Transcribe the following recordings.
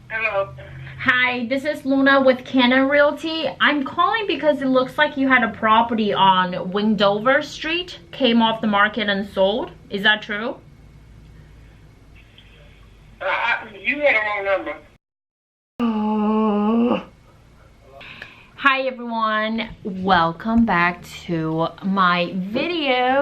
Hello. Hi, this is Luna with Canon Realty. I'm calling because it looks like you had a property on Windover Street, came off the market and sold. Is that true? You had a wrong number. Hi everyone, welcome back to my video.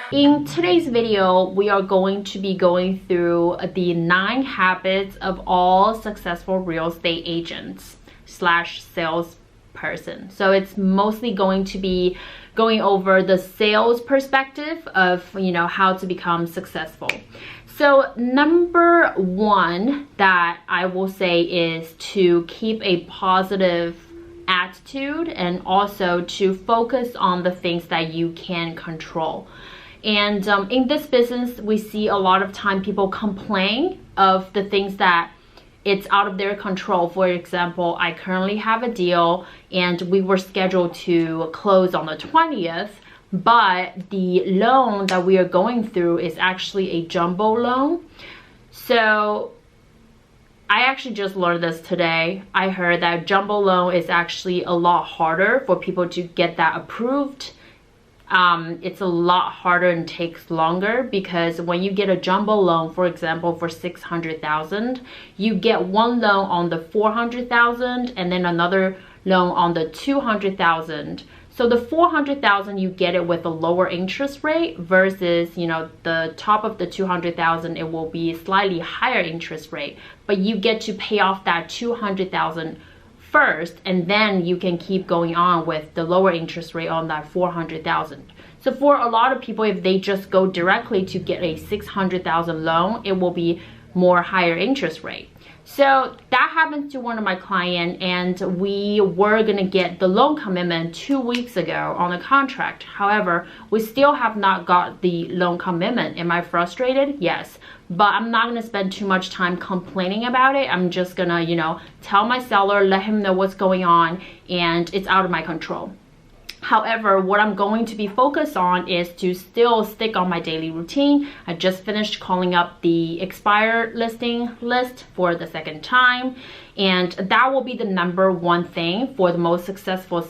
In today's video, we are going to be going through the 9 habits of all successful real estate agents slash salesperson. So it's mostly going to be going over the sales perspective of, how to become successful. So number 1 that I will say is to keep a positive attitude and also to focus on the things that you can control. And in this business, we see a lot of time people complain of the things that it's out of their control. For example, I currently have a deal and we were scheduled to close on the 20th, but the loan that we are going through is actually a jumbo loan. So I actually just learned this today. I heard that jumbo loan is actually a lot harder for people to get that approved. It's a lot harder and takes longer because when you get a jumbo loan, for example, for $600,000, you get one loan on the $400,000 and then another loan on the $200,000. So the $400,000 you get it with a lower interest rate versus, the top of the $200,000 it will be slightly higher interest rate, but you get to pay off that $200,000 first, and then you can keep going on with the lower interest rate on that $400,000. So for a lot of people, if they just go directly to get a $600,000 loan, it will be more higher interest rate. So that happened to one of my clients, and we were gonna get the loan commitment 2 weeks ago on the contract. However, we still have not got the loan commitment. Am I frustrated? Yes. But I'm not gonna spend too much time complaining about it. I'm just gonna, tell my seller, let him know what's going on, and it's out of my control. However, what I'm going to be focused on is to still stick on my daily routine. I just finished calling up the expired listing list for the second time, and that will be the number 1 thing for the most successful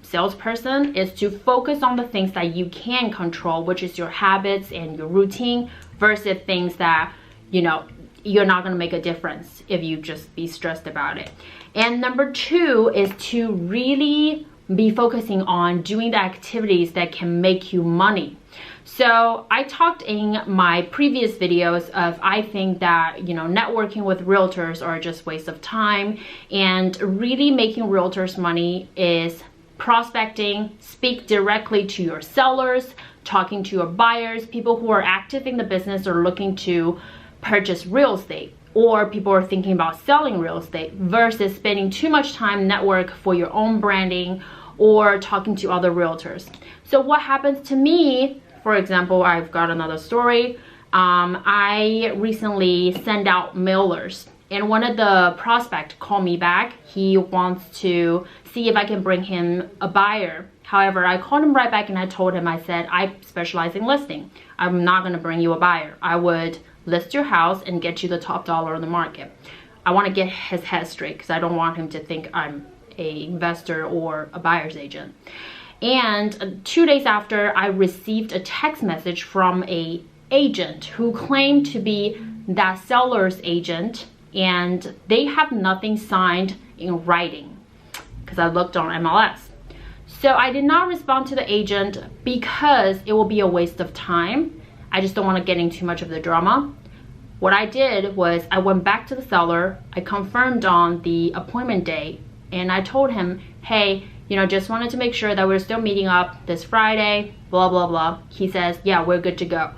salesperson, is to focus on the things that you can control, which is your habits and your routine, versus things that, you're not going to make a difference if you just be stressed about it. And number 2 is to really be focusing on doing the activities that can make you money. So I talked in my previous videos of, I think that, networking with realtors are just waste of time, and really making realtors money is prospecting, speak directly to your sellers, talking to your buyers, people who are active in the business or looking to purchase real estate, or people are thinking about selling real estate, versus spending too much time network for your own branding or talking to other realtors. So what happens to me, for example, I've got another story. I recently sent out mailers, and one of the prospects called me back. He wants to see if I can bring him a buyer. However, I called him right back and I told him, I said, I specialize in listing. I'm not gonna bring you a buyer. I would list your house and get you the top dollar on the market. I wanna get his head straight because I don't want him to think I'm a investor or a buyer's agent. And 2 days after, I received a text message from a agent who claimed to be that seller's agent, and they have nothing signed in writing because I looked on MLS. So I did not respond to the agent because it will be a waste of time. I just don't want to get into too much of the drama. What I did was I went back to the seller, I confirmed on the appointment date, and I told him, hey, just wanted to make sure that we're still meeting up this Friday, blah, blah, blah. He says, yeah, we're good to go.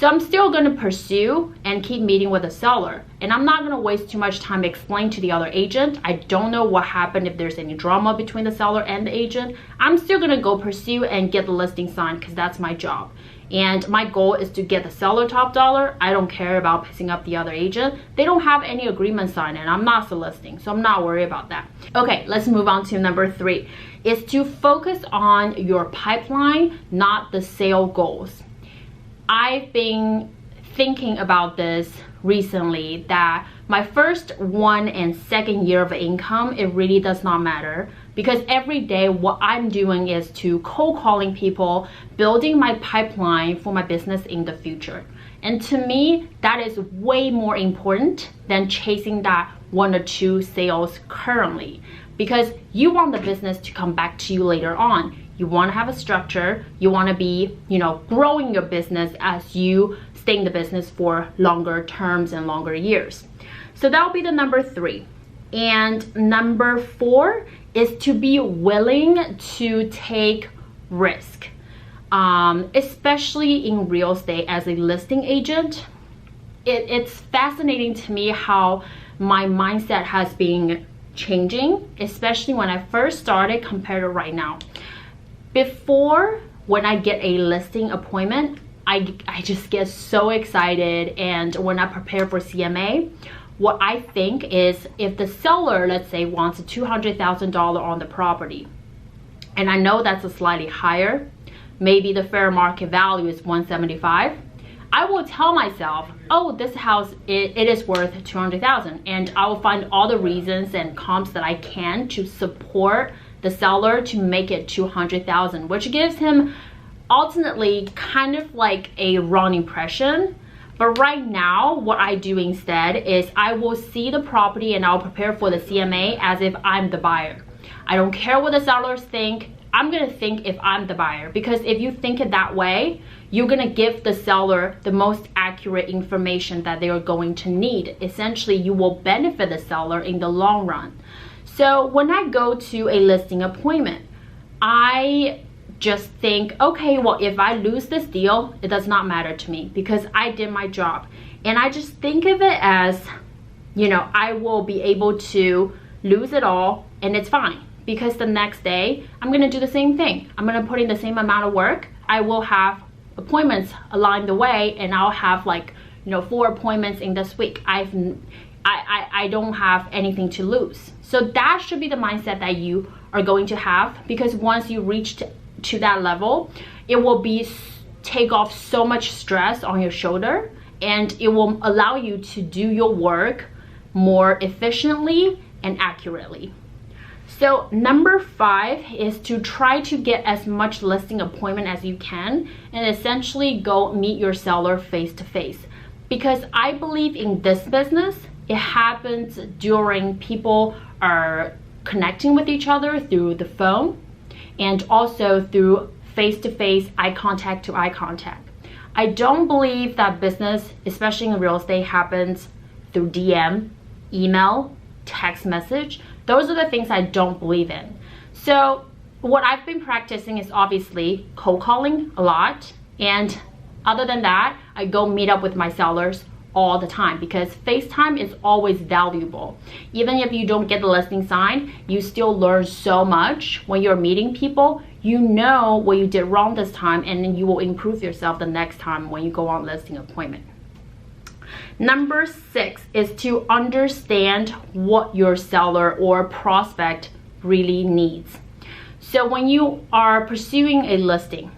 So I'm still going to pursue and keep meeting with the seller. And I'm not going to waste too much time explaining to the other agent. I don't know what happened, if there's any drama between the seller and the agent. I'm still going to go pursue and get the listing signed because that's my job. And my goal is to get the seller top dollar. I don't care about pissing up the other agent. They don't have any agreement signed and I'm not soliciting, so I'm not worried about that. Okay, let's move on to number 3. Is to focus on your pipeline, not the sale goals. I've been thinking about this recently, that my first 1 and 2nd year of income, it really does not matter, because every day what I'm doing is to cold calling people, building my pipeline for my business in the future. And to me, that is way more important than chasing that 1 or 2 sales currently, because you want the business to come back to you later on. You want to have a structure. You want to be, growing your business as you stay in the business for longer terms and longer years. So that'll be the number 3. And number 4 is to be willing to take risk, especially in real estate as a listing agent. It's fascinating to me how my mindset has been changing, especially when I first started compared to right now. Before, when I get a listing appointment, I just get so excited, and when I prepare for CMA, what I think is, if the seller, let's say, wants a $200,000 on the property, and I know that's a slightly higher, maybe the fair market value is $175,000, I will tell myself, oh, this house, it is worth $200,000, and I will find all the reasons and comps that I can to support the seller to make it $200,000, which gives him ultimately kind of like a wrong impression. But right now, what I do instead is I will see the property and I'll prepare for the CMA as if I'm the buyer. I don't care what the sellers think. I'm gonna think if I'm the buyer, because if you think it that way, you're gonna give the seller the most accurate information that they are going to need. Essentially, you will benefit the seller in the long run. So when I go to a listing appointment, I just think, okay, well, if I lose this deal, it does not matter to me because I did my job. And I just think of it as, I will be able to lose it all and it's fine, because the next day I'm going to do the same thing. I'm going to put in the same amount of work. I will have appointments along the way, and I'll have 4 appointments in this week. I don't have anything to lose. So that should be the mindset that you are going to have, because once you reach to that level, it will take off so much stress on your shoulder, and it will allow you to do your work more efficiently and accurately. So number 5 is to try to get as much listing appointment as you can, and essentially go meet your seller face to face. Because I believe in this business, it happens during people are connecting with each other through the phone, and also through face-to-face, eye contact to eye contact. I don't believe that business, especially in real estate, happens through DM, email, text message. Those are the things I don't believe in. So what I've been practicing is obviously cold calling a lot, and other than that, I go meet up with my sellers all the time, because FaceTime is always valuable. Even if you don't get the listing signed, you still learn so much when you're meeting people. You know what you did wrong this time, and then you will improve yourself the next time when you go on listing appointment. Number 6 is to understand what your seller or prospect really needs. So when you are pursuing a listing,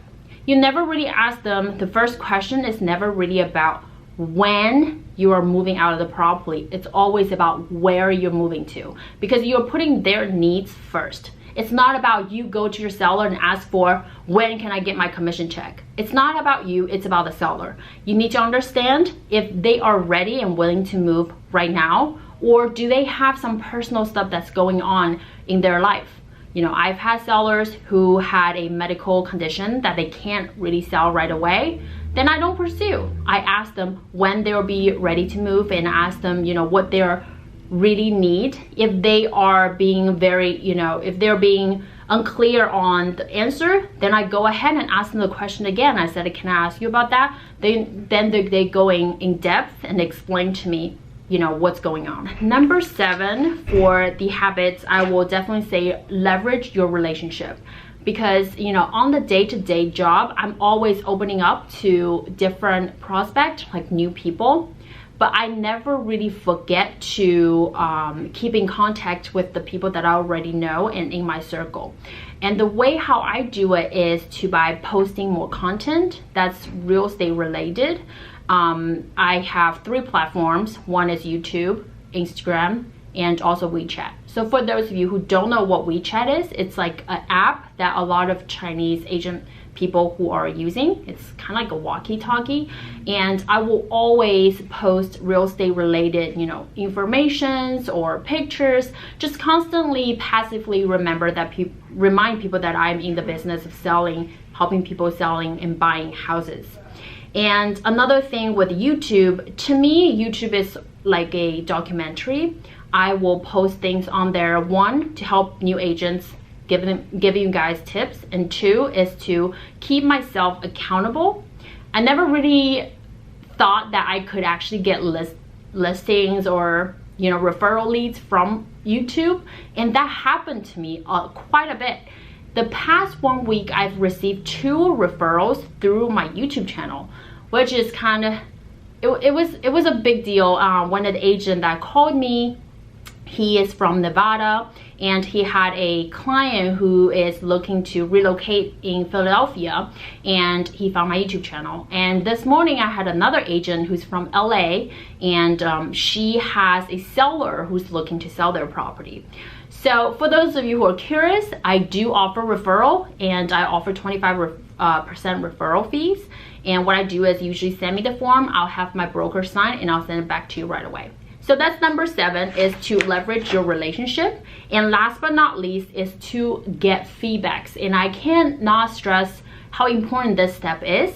you never really ask them, the first question is never really about when you are moving out of the property. It's always about where you're moving to, because you're putting their needs first. It's not about you go to your seller and ask for, when can I get my commission check? It's not about you, it's about the seller. You need to understand if they are ready and willing to move right now, or do they have some personal stuff that's going on in their life. I've had sellers who had a medical condition that they can't really sell right away. Then I don't pursue. I ask them when they'll be ready to move, and ask them, what they really need. If they are being very, if they're being unclear on the answer, then I go ahead and ask them the question again. I said, can I ask you about that? Then they go in depth and explain to me, you know, what's going on. Number 7 for the habits, I will definitely say leverage your relationship. Because, you know, on the day-to-day job, I'm always opening up to different prospects, like new people. But I never really forget to keep in contact with the people that I already know and in my circle. And the way how I do it is by posting more content that's real estate related. I have 3 platforms. One is YouTube, Instagram, and also WeChat. So for those of you who don't know what WeChat is, it's like an app that a lot of Chinese Asian people who are using. It's kind of like a walkie-talkie, and I will always post real estate related, you know, informations or pictures, just constantly passively remind people that I'm in the business of selling, helping people selling and buying houses. And another thing with YouTube, to me, YouTube is like a documentary. I will post things on there, 1, to help new agents, giving you guys tips, and 2 is to keep myself accountable. I never really thought that I could actually get listings or, you know, referral leads from YouTube, and that happened to me quite a bit. The past 1 week, I've received 2 referrals through my YouTube channel, which is kind of, it was a big deal. One of the agents that called me, he is from Nevada, and he had a client who is looking to relocate in Philadelphia, and he found my YouTube channel. And this morning I had another agent who's from LA, and she has a seller who's looking to sell their property. So for those of you who are curious, I do offer referral, and I offer 25% referral fees. And what I do is usually send me the form, I'll have my broker sign, and I'll send it back to you right away. So that's number 7, is to leverage your relationship. And last but not least is to get feedbacks. And I cannot stress how important this step is.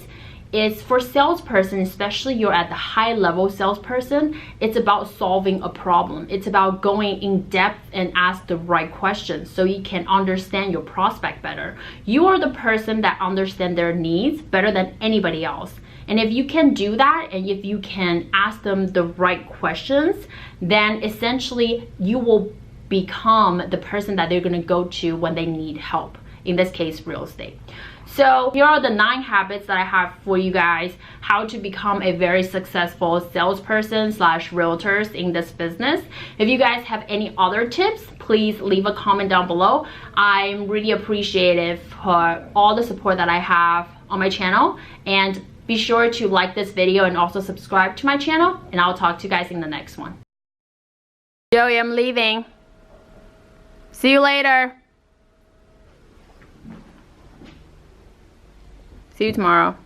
It's for salesperson, especially you're at the high level salesperson, it's about solving a problem. It's about going in depth and ask the right questions so you can understand your prospect better. You are the person that understands their needs better than anybody else. And if you can do that, and if you can ask them the right questions, then essentially you will become the person that they're gonna go to when they need help. In this case, real estate. So here are the 9 habits that I have for you guys, how to become a very successful salesperson / realtors in this business. If you guys have any other tips, please leave a comment down below. I'm really appreciative for all the support that I have on my channel, and be sure to like this video and also subscribe to my channel, and I'll talk to you guys in the next one. Joey, I'm leaving. See you later. See you tomorrow.